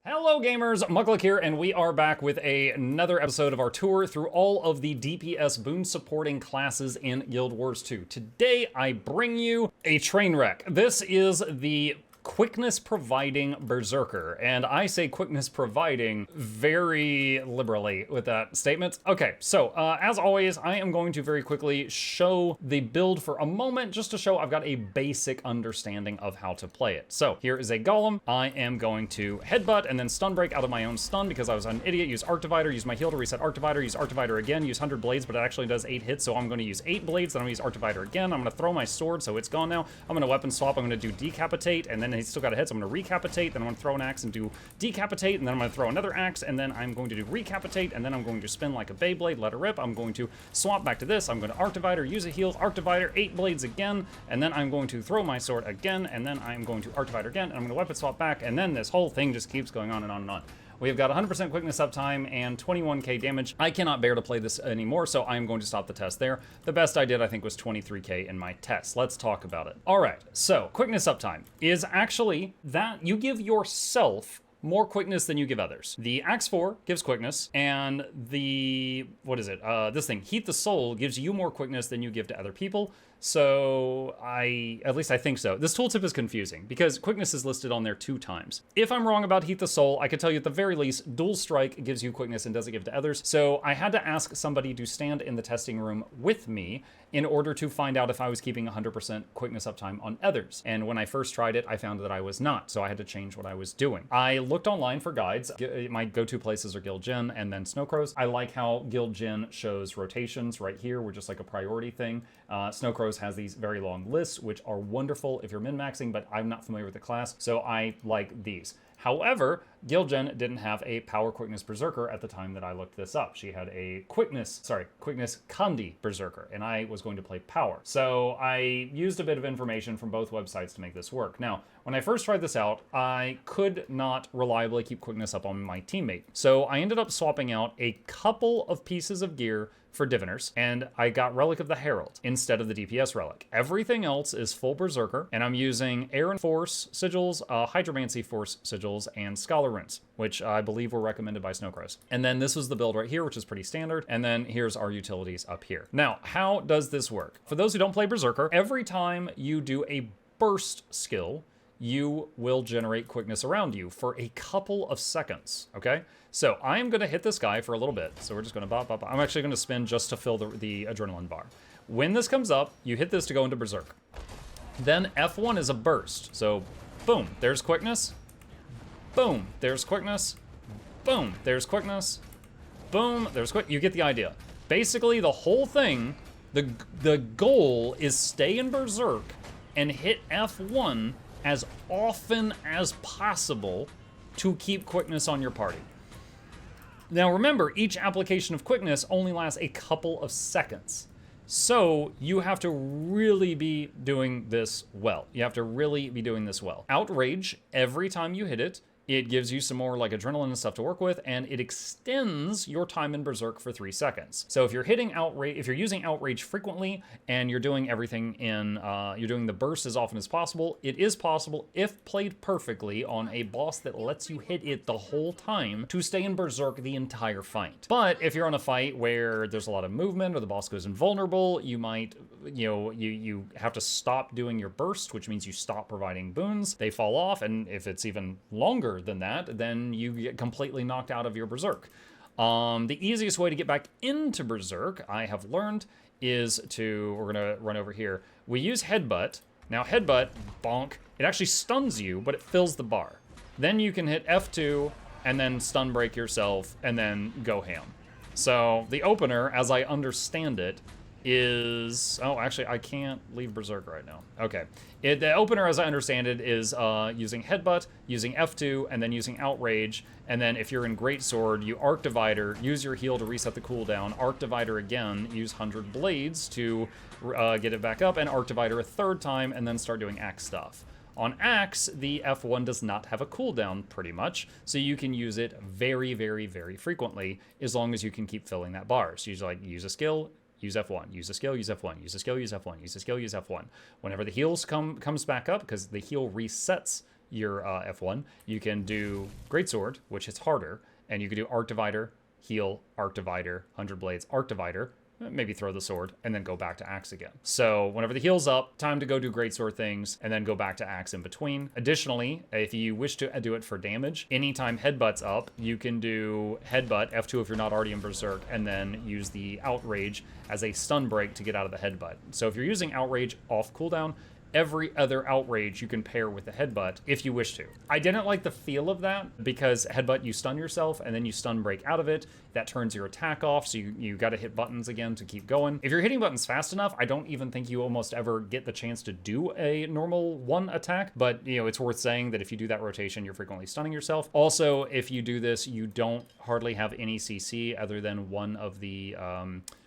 Hello gamers, Muckluck here, and we are back with another episode of our tour through all of the DPS boon supporting classes in Guild Wars 2. Today I bring you a train wreck. This is the quickness providing Berserker, and I say quickness providing very liberally with that statement. Okay, so as always, I am going to very quickly show the build for a moment just to show I've got a basic understanding of how to play it. So here is a golem. I am going to headbutt and then stun break out of my own stun because I was an idiot. Use Arc Divider, use my heal to reset Arc Divider, use Arc Divider again, use 100 blades, but it actually does 8 hits, so I'm going to use 8 blades, then I'm going to use Arc Divider again. I'm going to throw my sword, so it's gone now. I'm going to weapon swap, I'm going to do Decapitate, and then he's still got a hit, so I'm going to Recapitate, then I'm going to throw an axe and do Decapitate, and then I'm going to throw another axe, and then I'm going to do Recapitate, and then I'm going to spin like a Beyblade, let her rip. I'm going to swap back to this. I'm going to Arc Divider, use a heal, Arc Divider, 8 blades again, and then I'm going to throw my sword again, and then I'm going to Arc Divider again, and I'm going to weapon swap back, and then this whole thing just keeps going on and on and on. We've got 100% quickness uptime and 21k damage. I cannot bear to play this anymore, so I'm going to stop the test there. The best I did, I think, was 23k in my test. Let's talk about it. All right, so quickness uptime is actually that you give yourself more quickness than you give others. The Axe 4 gives quickness, and the, this thing, Heat the Soul, gives you more quickness than you give to other people. So at least I think so. This tooltip is confusing because quickness is listed on there 2 times. If I'm wrong about Heat the Soul, I could tell you at the very least, Dual Strike gives you quickness and doesn't give to others. So I had to ask somebody to stand in the testing room with me in order to find out if I was keeping 100% quickness uptime on others. And when I first tried it, I found that I was not. So I had to change what I was doing. I looked online for guides. My go-to places are Guild Gen and then Snowcrows. I like how Guild Gen shows rotations right here. We're just like a priority thing. Snowcrows has these very long lists, which are wonderful if you're min-maxing, but I'm not familiar with the class, so I like these. However, Guild Gen didn't have a Power Quickness Berserker at the time that I looked this up. She had a Quickness Kandi Berserker, and I was going to play Power. So I used a bit of information from both websites to make this work. Now, when I first tried this out, I could not reliably keep quickness up on my teammate. So I ended up swapping out a couple of pieces of gear for Diviners, and I got Relic of the Herald instead of the DPS Relic. Everything else is full Berserker, and I'm using Air and Force sigils, Hydromancy Force sigils, and Scholar Runes, which I believe were recommended by Snowcrows. And then this was the build right here, which is pretty standard, and then here's our utilities up here. Now, how does this work? For those who don't play Berserker, every time you do a burst skill, you will generate quickness around you for a couple of seconds, okay? So I'm gonna hit this guy for a little bit. So we're just gonna bop, bop, bop. I'm actually gonna spin just to fill the adrenaline bar. When this comes up, you hit this to go into Berserk. Then F1 is a burst. So boom, there's quickness. Boom, there's quickness. Boom, there's quickness. Boom, there's quick. You get the idea. Basically, the whole thing, the goal is stay in Berserk and hit F1 as often as possible to keep quickness on your party. Now remember, each application of quickness only lasts a couple of seconds. So you have to really be doing this well. You have to really be doing this well. Outrage, every time you hit it, it gives you some more like adrenaline and stuff to work with, and it extends your time in Berserk for 3 seconds. So if you're hitting Outrage, if you're using Outrage frequently, and you're doing everything in, you're doing the burst as often as possible, it is possible, if played perfectly on a boss that lets you hit it the whole time, to stay in Berserk the entire fight. But if you're on a fight where there's a lot of movement, or the boss goes invulnerable, you might, you have to stop doing your burst, which means you stop providing boons, they fall off, and if it's even longer than that, then you get completely knocked out of your Berserk. The easiest way to get back into Berserk, I have learned, is to, we're gonna run over here. We use Headbutt. Now Headbutt, bonk, it actually stuns you, but it fills the bar. Then you can hit F2 and then stun break yourself and then go ham. So the opener, as I understand it, is, oh, actually, I can't leave Berserk right now. Okay. The opener, as I understand it, is using Headbutt, using F2, and then using Outrage, and then if you're in Greatsword, you Arc Divider, use your heal to reset the cooldown, Arc Divider again, use 100 Blades to get it back up, and Arc Divider a 3rd time, and then start doing Axe stuff. On Axe, the F1 does not have a cooldown, pretty much, so you can use it very, very, very frequently, as long as you can keep filling that bar. So you just, like, use a skill, use F1, use a skill, use F1, use a skill, use F1, use a skill, use F1. Whenever the heals comes back up, because the heal resets your F1. You can do Greatsword, which is harder, and you can do Arc Divider, heal, Arc Divider, 100 Blades, Arc Divider, maybe throw the sword, and then go back to axe again. So whenever the heal's up, time to go do greatsword things, and then go back to axe in between. Additionally, if you wish to do it for damage, anytime headbutt's up, you can do headbutt, F2 if you're not already in Berserk, and then use the outrage as a stun break to get out of the headbutt. So if you're using outrage off cooldown, every other outrage you can pair with the headbutt if you wish to. I didn't like the feel of that because headbutt, you stun yourself and then you stun break out of it. That turns your attack off, so you got to hit buttons again to keep going. If you're hitting buttons fast enough, I don't even think you almost ever get the chance to do a normal one attack, but you know, it's worth saying that if you do that rotation, you're frequently stunning yourself. Also, if you do this, you don't hardly have any CC other than one of the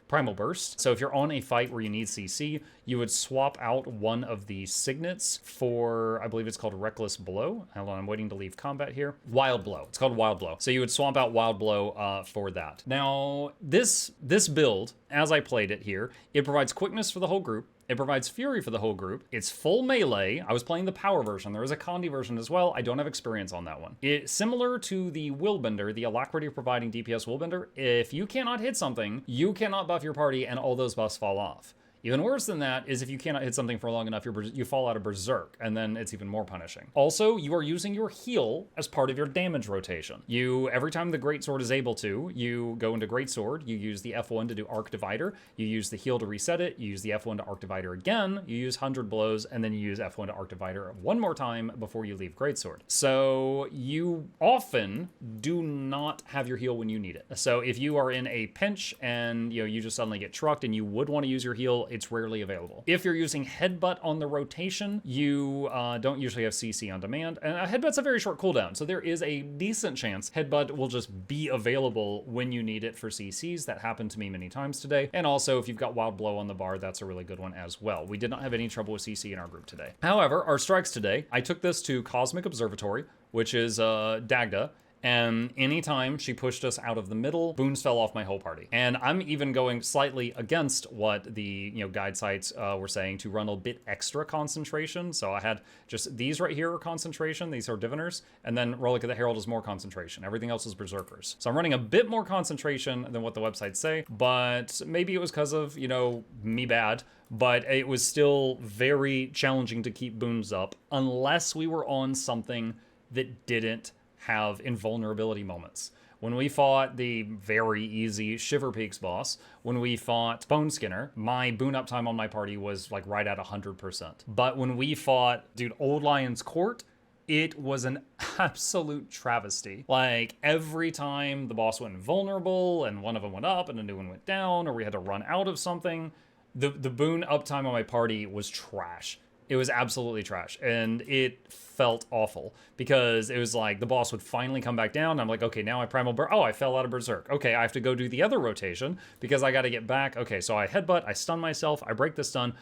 Primal Burst. So if you're on a fight where you need CC, you would swap out one of the signets for, I believe it's called Reckless Blow. Hold on, I'm waiting to leave combat here. Wild Blow. It's called Wild Blow. So you would swap out Wild Blow for that. Now, this build, as I played it here, it provides quickness for the whole group. It provides fury for the whole group. It's full melee. I was playing the power version. There is a Condi version as well. I don't have experience on that one. It's similar to the Willbender, the Alacrity providing DPS Willbender. If you cannot hit something, you cannot buff your party and all those buffs fall off. Even worse than that is if you cannot hit something for long enough, you fall out of Berserk, and then it's even more punishing. Also, you are using your heal as part of your damage rotation. Every time the Greatsword is able to, you go into Greatsword, you use the F1 to do Arc Divider, you use the heal to reset it, you use the F1 to Arc Divider again, you use 100 Blows, and then you use F1 to Arc Divider one more time before you leave Greatsword. So you often do not have your heal when you need it. So if you are in a pinch and you just suddenly get trucked and you would want to use your heal, it's rarely available. If you're using headbutt on the rotation, you don't usually have CC on demand, and a headbutt's a very short cooldown, so there is a decent chance headbutt will just be available when you need it for CCs. That happened to me many times today. And also, if you've got Wild Blow on the bar, that's a really good one as well. We did not have any trouble with CC in our group today. However, our strikes today, I took this to Cosmic Observatory, which is Dagda, and anytime she pushed us out of the middle, boons fell off my whole party. And I'm even going slightly against what the guide sites were saying to run a bit extra concentration. So I had just these right here are concentration, these are diviners, and then Relic of the Herald is more concentration. Everything else is berserkers. So I'm running a bit more concentration than what the websites say, but maybe it was because of, me bad, but it was still very challenging to keep boons up unless we were on something that didn't have invulnerability moments. When we fought the very easy Shiver Peaks boss, when we fought Bone Skinner, my boon uptime on my party was like right at 100%. But when we fought, Old Lion's Court, it was an absolute travesty. Like, every time the boss went invulnerable and one of them went up and a new one went down, or we had to run out of something, the boon uptime on my party was trash. It was absolutely trash, and it felt awful because it was like the boss would finally come back down. I'm like, okay, now I primal oh, I fell out of Berserk. Okay, I have to go do the other rotation because I got to get back. Okay, so I headbutt, I stun myself, I break the stun,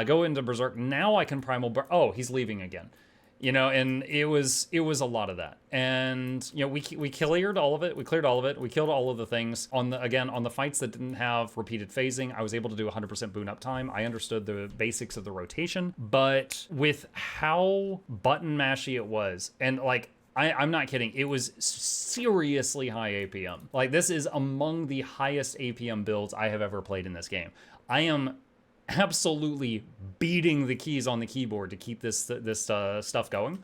go into Berserk. Now I can primal oh, he's leaving again. And it was a lot of that. And, we cleared all of it. We cleared all of it. We killed all of the things. On the fights that didn't have repeated phasing, I was able to do 100% boon uptime. I understood the basics of the rotation. But with how button mashy it was, and I'm not kidding, it was seriously high APM. Like, this is among the highest APM builds I have ever played in this game. I am absolutely beating the keys on the keyboard to keep this stuff going.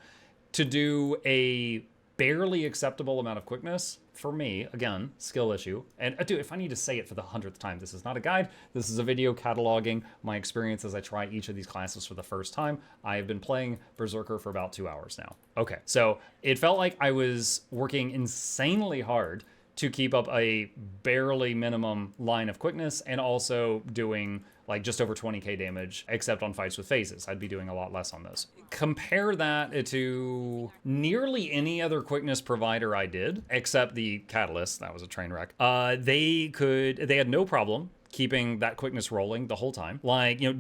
To do a barely acceptable amount of quickness, for me, again, skill issue. And dude, if I need to say it for the 100th time, this is not a guide. This is a video cataloging my experience as I try each of these classes for the first time. I have been playing Berserker for about 2 hours now. Okay, so it felt like I was working insanely hard to keep up a barely minimum line of quickness and also doing just over 20k damage, except on fights with phases. I'd be doing a lot less on those. Compare that to nearly any other quickness provider I did, except the Catalyst. That was a train wreck. They had no problem keeping that quickness rolling the whole time.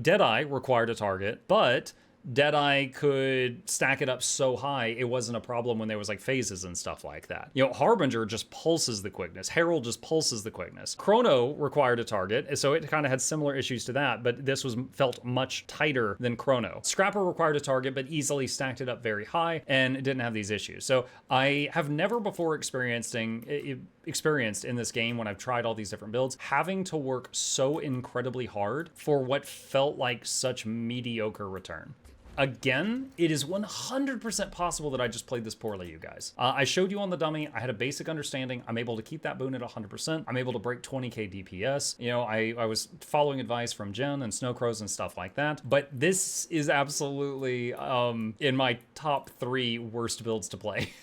Deadeye required a target, but Deadeye could stack it up so high, it wasn't a problem when there was like phases and stuff like that. You know, Harbinger just pulses the quickness. Herald just pulses the quickness. Chrono required a target, so it kind of had similar issues to that, but this felt much tighter than Chrono. Scrapper required a target, but easily stacked it up very high and didn't have these issues. So I have never before experienced in this game, when I've tried all these different builds, having to work so incredibly hard for what felt like such mediocre return. Again, it is 100% possible that I just played this poorly, you guys. I showed you on the dummy, I had a basic understanding. I'm able to keep that boon at 100%. I'm able to break 20k DPS. You know, I was following advice from Jen and Snowcrows and stuff like that. But this is absolutely in my top 3 worst builds to play.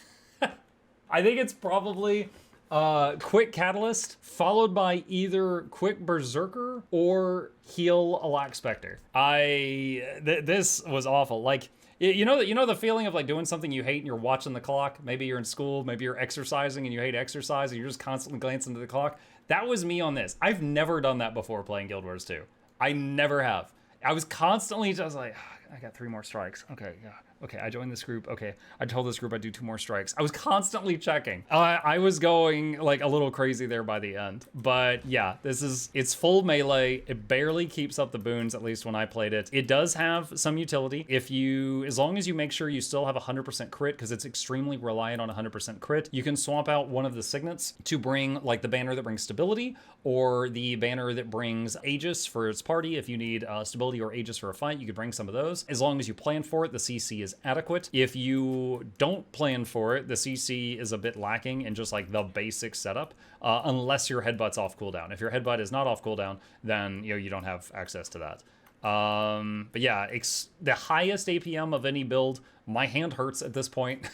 I think it's probably Quick Catalyst, followed by either Quick Berserker or Heal Alack Spectre. This was awful. Like, you know the feeling of like doing something you hate and you're watching the clock? Maybe you're in school, maybe you're exercising and you hate exercise and you're just constantly glancing at the clock. That was me on this. I've never done that before playing Guild Wars 2. I never have. I was constantly just like, I got 3 more strikes. Okay, yeah. Okay, I joined this group. Okay, I told this group I'd do 2 more strikes. I was constantly checking. I was going like a little crazy there by the end. But yeah, it's full melee. It barely keeps up the boons, at least when I played it. It does have some utility. As long as you make sure you still have 100% crit, because it's extremely reliant on 100% crit, you can swap out one of the signets to bring like the banner that brings stability, or the banner that brings Aegis for its party. If you need stability or Aegis for a fight, you could bring some of those. As long as you plan for it, the CC is adequate. If you don't plan for it, the CC is a bit lacking in just like the basic setup, unless your headbutt's off cooldown. If your headbutt is not off cooldown, then you don't have access to that. But yeah, the highest APM of any build. My hand hurts at this point.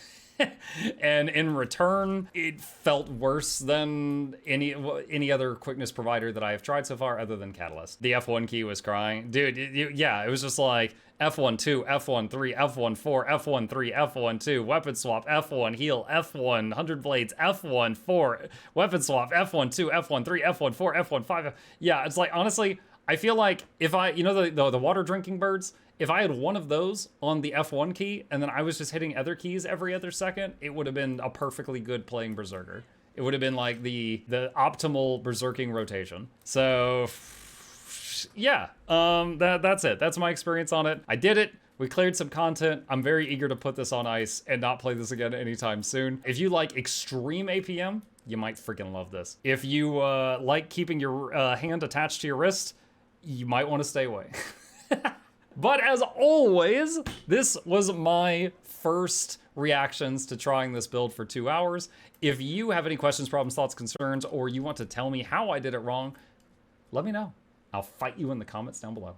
And in return, it felt worse than any other quickness provider that I have tried so far, other than Catalyst. The F1 key was crying. Dude, it was just like F1 2, F1 3, F1 4, F1 3, F1 2, weapon swap, F1 heal, F1 100 blades, F1 4, weapon swap, F1 2, F1 3, F1 4, F1 5. Yeah, it's like, honestly, I feel like if the water drinking birds, if I had one of those on the F1 key and then I was just hitting other keys every other second, it would have been a perfectly good playing Berserker. It would have been like the optimal berserking rotation. So yeah, that's it. That's my experience on it. I did it. We cleared some content. I'm very eager to put this on ice and not play this again anytime soon. If you like extreme APM, you might freaking love this. If you like keeping your hand attached to your wrist, you might want to stay away. But as always, this was my first reactions to trying this build for 2 hours. If you have any questions, problems, thoughts, concerns, or you want to tell me how I did it wrong, let me know. I'll fight you in the comments down below.